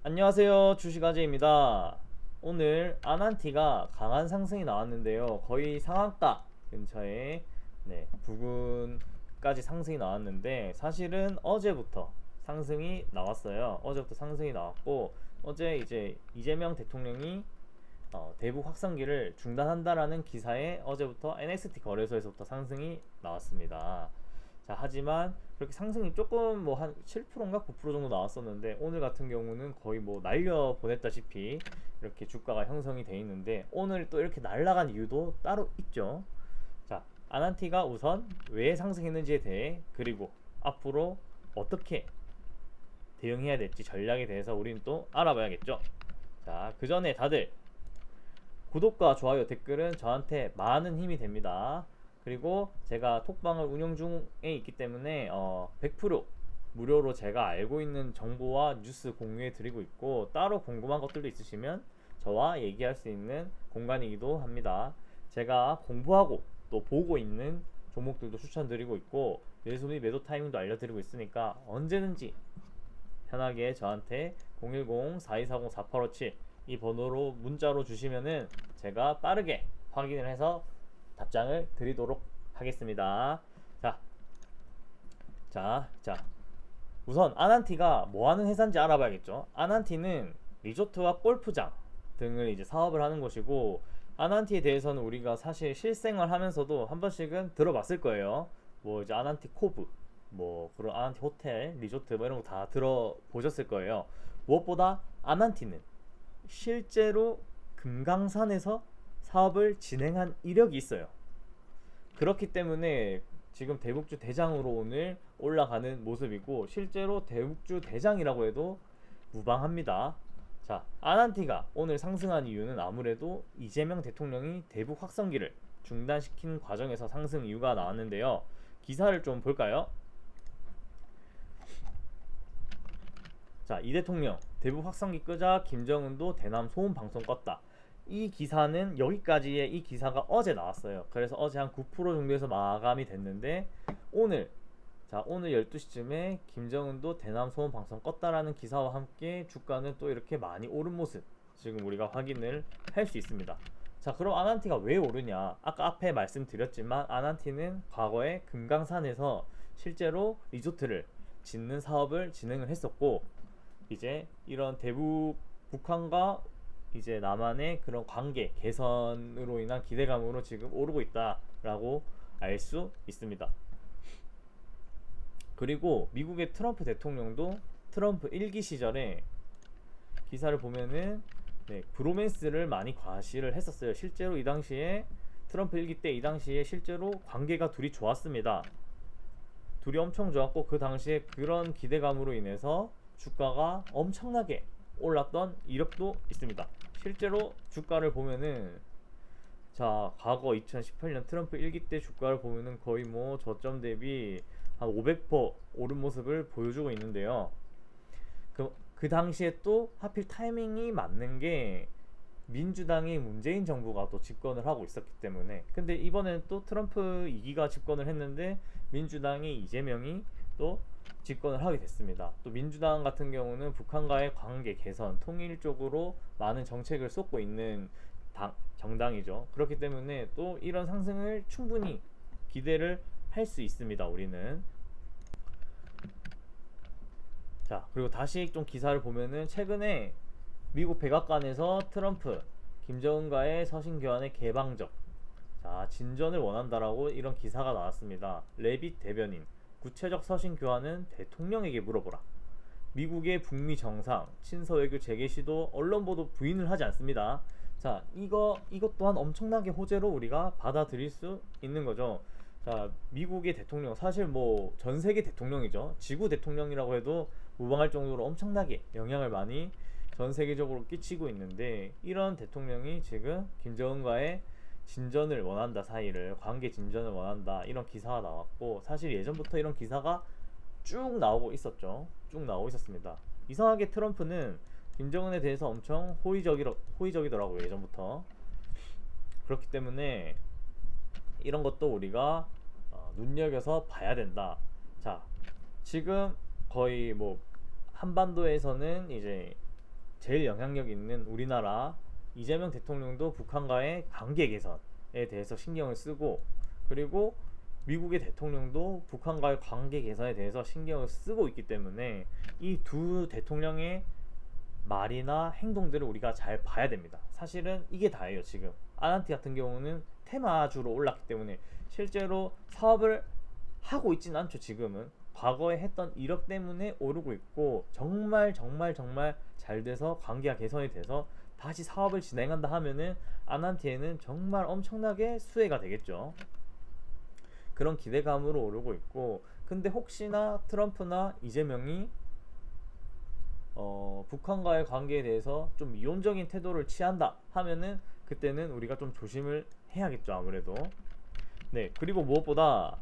안녕하세요. 주식아재입니다. 오늘 아난티가 강한 상승이 나왔는데요. 거의 상한가 근처에 부근까지 상승이 나왔는데 사실은 어제부터 상승이 나왔어요. 어제부터 상승이 나왔고 어제 이제 이재명 대통령이 대북 확산기를 중단한다라는 기사에 어제부터 NXT 거래소에서부터 상승이 나왔습니다. 자, 하지만 그렇게 상승이 조금 뭐 한 7%인가 9% 정도 나왔었는데 오늘 같은 경우는 거의 뭐 날려 보냈다시피 이렇게 주가가 형성이 돼 있는데 오늘 또 이렇게 날아간 이유도 따로 있죠. 자, 아난티가 우선 왜 상승했는지에 대해 그리고 앞으로 어떻게 대응해야 될지 전략에 대해서 우리는 또 알아봐야겠죠. 자, 그 전에 다들 구독과 좋아요, 댓글은 저한테 많은 힘이 됩니다. 그리고 제가 톡방을 운영 중에 있기 때문에 100% 무료로 제가 알고 있는 정보와 뉴스 공유해 드리고 있고 따로 궁금한 것들도 있으시면 저와 얘기할 수 있는 공간이기도 합니다. 제가 공부하고 또 보고 있는 종목들도 추천드리고 있고 매수 및 매도 타이밍도 알려드리고 있으니까 언제든지 편하게 저한테 010-4240-4857 이 번호로 문자로 주시면은 제가 빠르게 확인을 해서 답장을 드리도록 하겠습니다. 자, 자. 우선 아난티가 뭐 하는 회사인지 알아봐야겠죠. 아난티는 리조트와 골프장 등을 이제 사업을 하는 곳이고 아난티에 대해서는 우리가 사실 실생활 하면서도 한 번씩은 들어봤을 거예요. 뭐 이제 아난티 코브 뭐 그런 아난티 호텔, 리조트 뭐 이런 거 다 들어보셨을 거예요. 무엇보다 아난티는 실제로 금강산에서 사업을 진행한 이력이 있어요. 그렇기 때문에 지금 대북주 대장으로 오늘 올라가는 모습이고 실제로 대북주 대장이라고 해도 무방합니다. 자, 아난티가 오늘 상승한 이유는 아무래도 이재명 대통령이 대북 확성기를 중단시킨 과정에서 상승 이유가 나왔는데요. 기사를 좀 볼까요? 자, 이 대통령 대북 확성기 끄자 김정은도 대남 소음 방송 껐다. 이 기사는 여기까지의 이 기사가 어제 나왔어요. 그래서 어제 한 9% 정도에서 마감이 됐는데 오늘 오늘 12시쯤에 김정은도 대남 소음 방송 껐다라는 기사와 함께 주가는 또 이렇게 많이 오른 모습 지금 우리가 확인을 할 수 있습니다. 자, 그럼 아난티가 왜 오르냐? 아까 앞에 말씀드렸지만 아난티는 과거에 금강산에서 실제로 리조트를 짓는 사업을 진행을 했었고 이제 이런 대북 북한과 이제 남한의 그런 관계 개선으로 인한 기대감으로 지금 오르고 있다라고 알 수 있습니다. 그리고 미국의 트럼프 대통령도 트럼프 1기 시절에 기사를 보면은 브로맨스를 많이 과시를 했었어요. 실제로 이 당시에 트럼프 1기 때 이 당시에 실제로 관계가 둘이 좋았습니다. 둘이 엄청 좋았고 그 당시에 그런 기대감으로 인해서 주가가 엄청나게 올랐던 이력도 있습니다. 실제로 주가를 보면은 자, 과거 2018년 트럼프 1기 때 주가를 보면은 거의 뭐 저점 대비 한 500% 오른 모습을 보여주고 있는데요. 그 당시에 또 하필 타이밍이 맞는 게 민주당이 문재인 정부가 또 집권을 하고 있었기 때문에 근데 이번에는 또 트럼프 2기가 집권을 했는데 민주당이 이재명이 또 집권을 하게 됐습니다. 또 민주당 같은 경우는 북한과의 관계 개선, 통일 쪽으로 많은 정책을 쏟고 있는 정당이죠. 그렇기 때문에 또 이런 상승을 충분히 기대를 할 수 있습니다. 우리는. 자, 그리고 다시 좀 기사를 보면은 최근에 미국 백악관에서 트럼프, 김정은과의 서신 교환의 개방적, 자, 진전을 원한다라고 이런 기사가 나왔습니다. 레빗 대변인, 구체적 서신 교환은 대통령에게 물어보라. 미국의 북미 정상, 친서 외교 재개 시도 언론 보도 부인을 하지 않습니다. 자, 이것 또한 엄청나게 호재로 우리가 받아들일 수 있는 거죠. 자, 미국의 대통령 사실 뭐 전 세계 대통령이죠. 지구 대통령이라고 해도 무방할 정도로 엄청나게 영향을 많이 전 세계적으로 끼치고 있는데 이런 대통령이 지금 김정은과의 진전을 원한다 사이를 관계 진전을 원한다 이런 기사가 나왔고 사실 예전부터 이런 기사가 쭉 나오고 있었죠. 쭉 나오고 있었습니다. 이상하게 트럼프는 김정은에 대해서 엄청 호의적이더라고요 예전부터. 그렇기 때문에 이런 것도 우리가 눈여겨서 봐야 된다. 자, 지금 거의 뭐 한반도에서는 이제 제일 영향력 있는 우리나라 이재명 대통령도 북한과의 관계 개선에 대해서 신경을 쓰고, 그리고 미국의 대통령도 북한과의 관계 개선에 대해서 신경을 쓰고 있기 때문에 이 두 대통령의 말이나 행동들을 우리가 잘 봐야 됩니다. 사실은 이게 다예요. 지금 아난티 같은 경우는 테마주로 올랐기 때문에 실제로 사업을 하고 있진 않죠. 지금은 과거에 했던 이력 때문에 오르고 있고, 정말 정말 정말 잘 돼서 관계가 개선이 돼서 다시 사업을 진행한다 하면은 아난티에는 정말 엄청나게 수혜가 되겠죠. 그런 기대감으로 오르고 있고, 근데 혹시나 트럼프나 이재명이 북한과의 관계에 대해서 좀 미온적인 태도를 취한다 하면은 그때는 우리가 좀 조심을 해야겠죠, 아무래도. 네, 그리고 무엇보다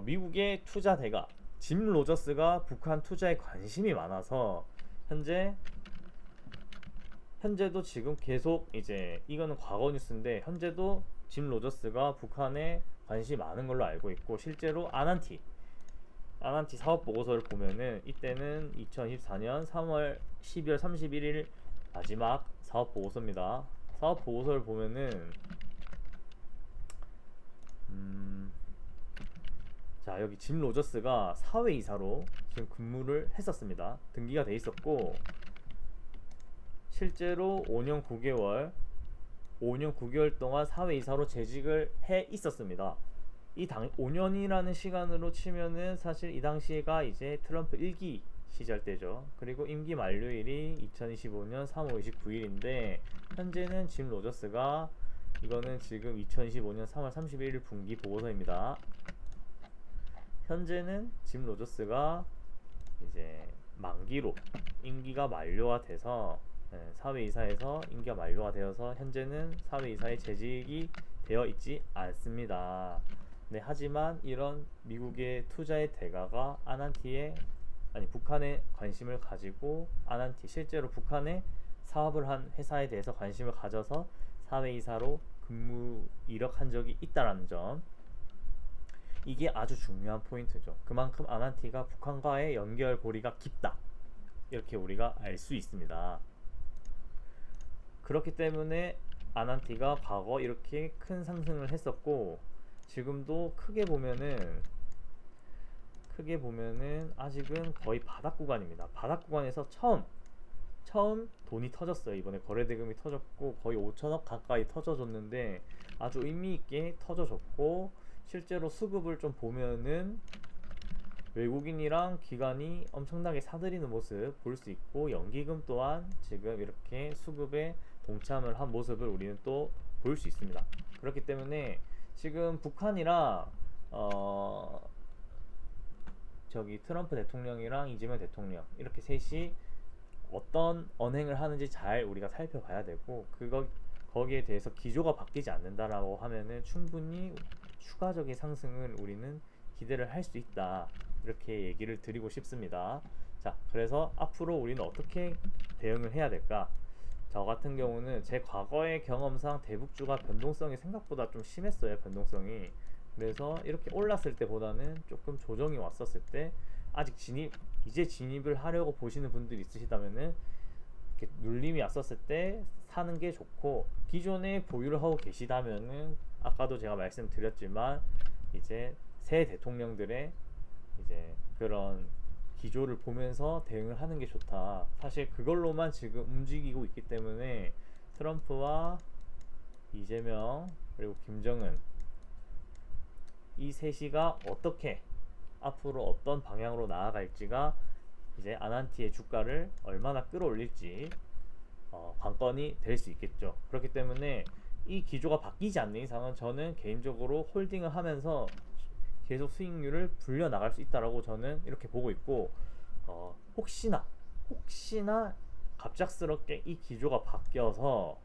미국의 투자 대가 짐 로저스가 북한 투자에 관심이 많아서 현재 현재도 지금 계속, 이제 이거는 과거 뉴스인데 현재도 짐 로저스가 북한에 관심이 많은 걸로 알고 있고, 실제로 아난티 사업 보고서를 보면은 이때는 2024년 3월 12월 31일 마지막 사업 보고서입니다. 사업 보고서를 보면은 자, 여기 짐 로저스가 사회이사로 지금 근무를 했었습니다. 등기가 돼 있었고, 실제로 5년 9개월 동안 사회이사로 재직을 해 있었습니다. 5년이라는 시간으로 치면은 사실 이 당시가 이제 트럼프 1기 시절 때죠. 그리고 임기 만료일이 2025년 3월 29일인데 현재는 짐 로저스가, 이거는 지금 2025년 3월 31일 분기 보고서입니다. 현재는 짐 로저스가 이제 만기로 임기가 만료가 돼서, 사회이사에서 임기가 만료가 되어서 현재는 사회이사에 재직이 되어 있지 않습니다. 네, 하지만 이런 미국의 투자의 대가가 북한에 관심을 가지고, 실제로 북한에 사업을 한 회사에 대해서 관심을 가져서 사회이사로 근무 이력한 적이 있다는 점, 이게 아주 중요한 포인트죠. 그만큼 아난티가 북한과의 연결고리가 깊다, 이렇게 우리가 알 수 있습니다. 그렇기 때문에 아난티가 과거 이렇게 큰 상승을 했었고, 지금도 크게 보면은 아직은 거의 바닥 구간입니다. 바닥 구간에서 처음 돈이 터졌어요. 이번에 거래대금이 터졌고 거의 5천억 가까이 터져줬는데 아주 의미있게 터져줬고, 실제로 수급을 좀 보면은 외국인이랑 기관이 엄청나게 사들이는 모습 볼 수 있고, 연기금 또한 지금 이렇게 수급에 동참을 한 모습을 우리는 또 볼 수 있습니다. 그렇기 때문에 지금 북한이랑 트럼프 대통령이랑 이재명 대통령 이렇게 셋이 어떤 언행을 하는지 잘 우리가 살펴봐야 되고, 거기에 대해서 기조가 바뀌지 않는다라고 하면은 충분히 추가적인 상승을 우리는 기대를 할 수 있다, 이렇게 얘기를 드리고 싶습니다. 자, 그래서 앞으로 우리는 어떻게 대응을 해야 될까? 저 같은 경우는 제 과거의 경험상 대북주가 변동성이 생각보다 좀 심했어요. 변동성이. 그래서 이렇게 올랐을 때보다는 조금 조정이 왔었을 때, 아직 이제 진입을 하려고 보시는 분들이 있으시다면은 이렇게 눌림이 왔었을 때 사는 게 좋고, 기존에 보유를 하고 계시다면은 아까도 제가 말씀드렸지만 이제 새 대통령들의 이제 그런 기조를 보면서 대응을 하는 게 좋다. 사실 그걸로만 지금 움직이고 있기 때문에 트럼프와 이재명 그리고 김정은, 이 셋이가 어떻게 앞으로 어떤 방향으로 나아갈지가 이제 아난티의 주가를 얼마나 끌어올릴지 관건이 될 수 있겠죠. 그렇기 때문에 이 기조가 바뀌지 않는 이상은 저는 개인적으로 홀딩을 하면서 계속 수익률을 불려 나갈 수 있다라고 저는 이렇게 보고 있고, 혹시나 갑작스럽게 이 기조가 바뀌어서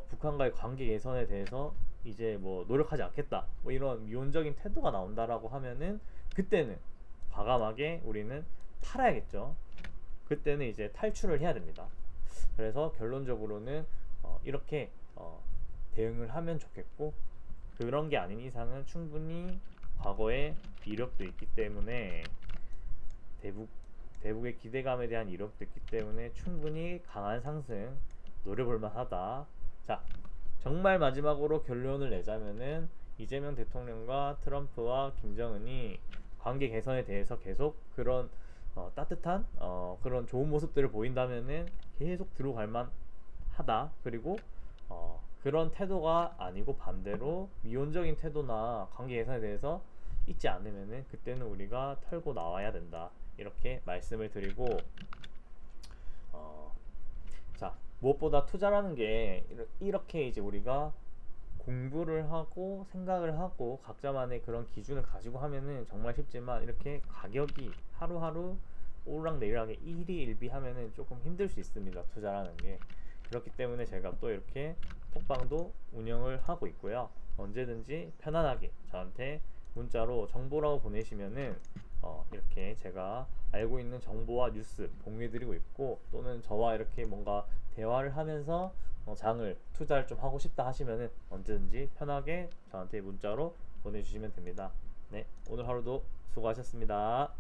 북한과의 관계 개선에 대해서 이제 뭐 노력하지 않겠다, 뭐 이런 미온적인 태도가 나온다라고 하면은 그때는 과감하게 우리는 팔아야겠죠. 그때는 이제 탈출을 해야 됩니다. 그래서 결론적으로는 이렇게 대응을 하면 좋겠고, 그런 게 아닌 이상은 충분히 과거에 이력도 있기 때문에 대북 대북의 기대감에 대한 이력도 있기 때문에 충분히 강한 상승 노려볼 만하다. 자, 정말 마지막으로 결론을 내자면은 이재명 대통령과 트럼프와 김정은이 관계 개선에 대해서 계속 그런 따뜻한 그런 좋은 모습들을 보인다면은 계속 들어갈 만하다. 그리고 그런 태도가 아니고 반대로 미온적인 태도나 관계 개선에 대해서 있지 않으면은 그때는 우리가 털고 나와야 된다. 이렇게 말씀을 드리고 어, 자, 무엇보다 투자라는 게 이렇게 이제 우리가 공부를 하고 생각을 하고 각자만의 그런 기준을 가지고 하면은 정말 쉽지만 이렇게 가격이 하루하루 오르락내리락에 일희일비 하면은 조금 힘들 수 있습니다. 투자라는 게. 그렇기 때문에 제가 또 이렇게 톡방도 운영을 하고 있고요. 언제든지 편안하게 저한테 문자로 정보라고 보내시면은 이렇게 제가 알고 있는 정보와 뉴스 공유해드리고 있고, 또는 저와 이렇게 뭔가 대화를 하면서 장을 투자를 좀 하고 싶다 하시면은 언제든지 편하게 저한테 문자로 보내주시면 됩니다. 네, 오늘 하루도 수고하셨습니다.